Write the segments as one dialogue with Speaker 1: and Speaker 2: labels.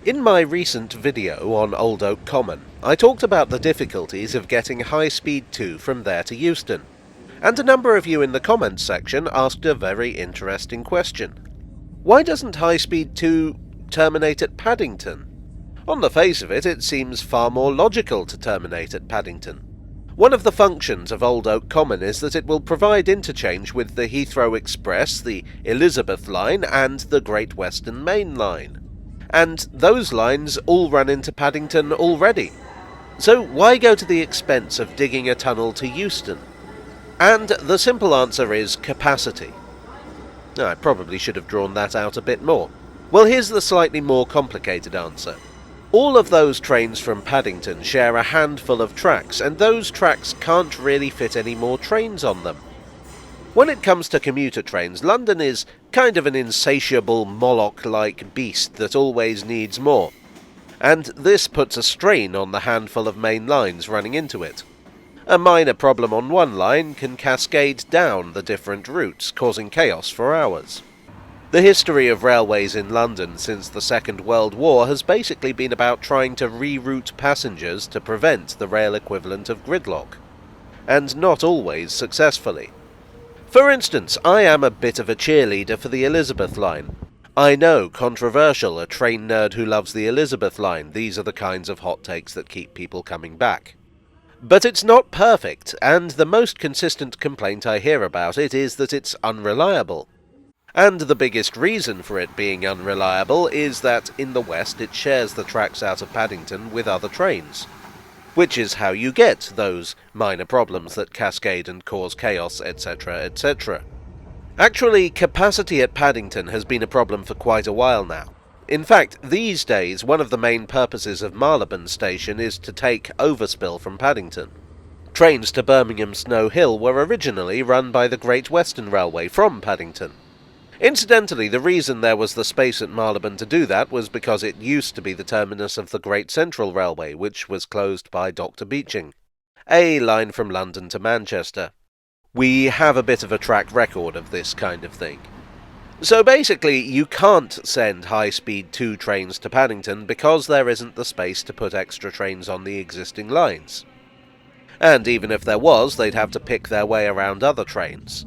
Speaker 1: In my recent video on Old Oak Common, I talked about the difficulties of getting High Speed 2 from there to Euston, and a number of you in the comments section asked a very interesting question. Why doesn't High Speed 2 terminate at Paddington? On the face of it, it seems far more logical to terminate at Paddington. One of the functions of Old Oak Common is that it will provide interchange with the Heathrow Express, the Elizabeth Line, and the Great Western Main Line. And those lines all run into Paddington already. So why go to the expense of digging a tunnel to Euston? And the simple answer is capacity. I probably should have drawn that out a bit more. Well, here's the slightly more complicated answer. All of those trains from Paddington share a handful of tracks, and those tracks can't really fit any more trains on them. When it comes to commuter trains, London is kind of an insatiable Moloch-like beast that always needs more, and this puts a strain on the handful of main lines running into it. A minor problem on one line can cascade down the different routes, causing chaos for hours. The history of railways in London since the Second World War has basically been about trying to reroute passengers to prevent the rail equivalent of gridlock, and not always successfully. For instance, I am a bit of a cheerleader for the Elizabeth Line. I know, controversial, a train nerd who loves the Elizabeth Line. These are the kinds of hot takes that keep people coming back. But it's not perfect, and the most consistent complaint I hear about it is that it's unreliable. And the biggest reason for it being unreliable is that in the West it shares the tracks out of Paddington with other trains, which is how you get those minor problems that cascade and cause chaos, etc., etc. Actually, capacity at Paddington has been a problem for quite a while now. In fact, these days, one of the main purposes of Marylebone Station is to take overspill from Paddington. Trains to Birmingham Snow Hill were originally run by the Great Western Railway from Paddington. Incidentally, the reason there was the space at Marylebone to do that was because it used to be the terminus of the Great Central Railway, which was closed by Dr. Beeching, a line from London to Manchester. We have a bit of a track record of this kind of thing. So basically, you can't send high-speed 2 trains to Paddington because there isn't the space to put extra trains on the existing lines. And even if there was, they'd have to pick their way around other trains.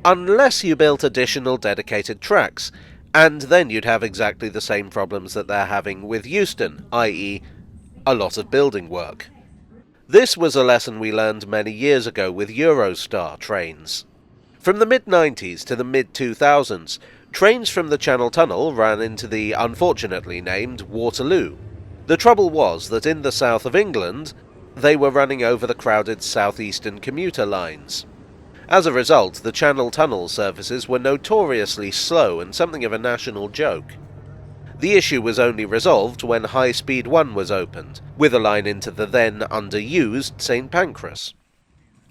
Speaker 1: Unless you built additional dedicated tracks, and then you'd have exactly the same problems that they're having with Euston, i.e. a lot of building work. This was a lesson we learned many years ago with Eurostar trains. From the mid-90s to the mid-2000s, trains from the Channel Tunnel ran into the unfortunately named Waterloo. The trouble was that in the south of England, they were running over the crowded southeastern commuter lines. As a result, the Channel Tunnel services were notoriously slow and something of a national joke. The issue was only resolved when High Speed 1 was opened, with a line into the then underused St Pancras.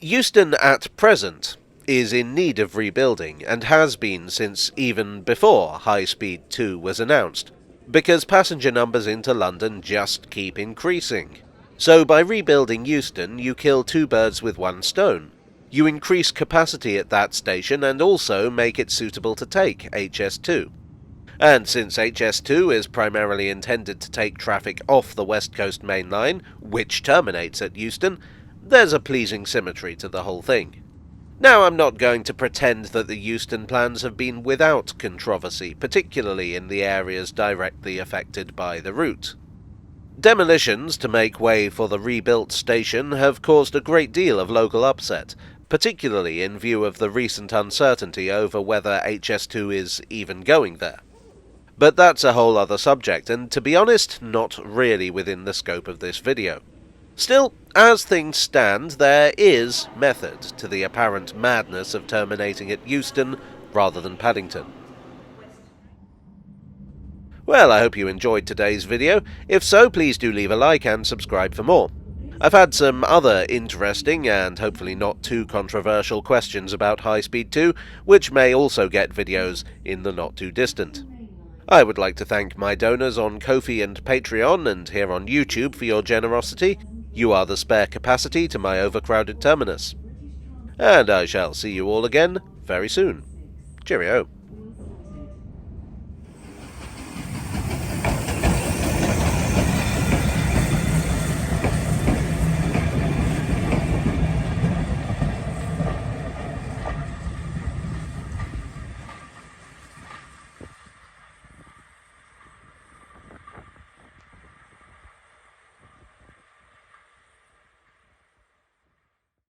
Speaker 1: Euston at present is in need of rebuilding, and has been since even before High Speed 2 was announced, because passenger numbers into London just keep increasing. So by rebuilding Euston, you kill 2 birds with 1 stone. You increase capacity at that station and also make it suitable to take HS2. And since HS2 is primarily intended to take traffic off the West Coast Main Line, which terminates at Euston, there's a pleasing symmetry to the whole thing. Now, I'm not going to pretend that the Euston plans have been without controversy, particularly in the areas directly affected by the route. Demolitions to make way for the rebuilt station have caused a great deal of local upset, particularly in view of the recent uncertainty over whether HS2 is even going there. But that's a whole other subject, and to be honest, not really within the scope of this video. Still, as things stand, there is method to the apparent madness of terminating at Euston rather than Paddington. Well, I hope you enjoyed today's video. If so, please do leave a like and subscribe for more. I've had some other interesting and hopefully not too controversial questions about High Speed 2, which may also get videos in the not too distant. I would like to thank my donors on Ko-fi and Patreon and here on YouTube for your generosity. You are the spare capacity to my overcrowded terminus. And I shall see you all again very soon. Cheerio.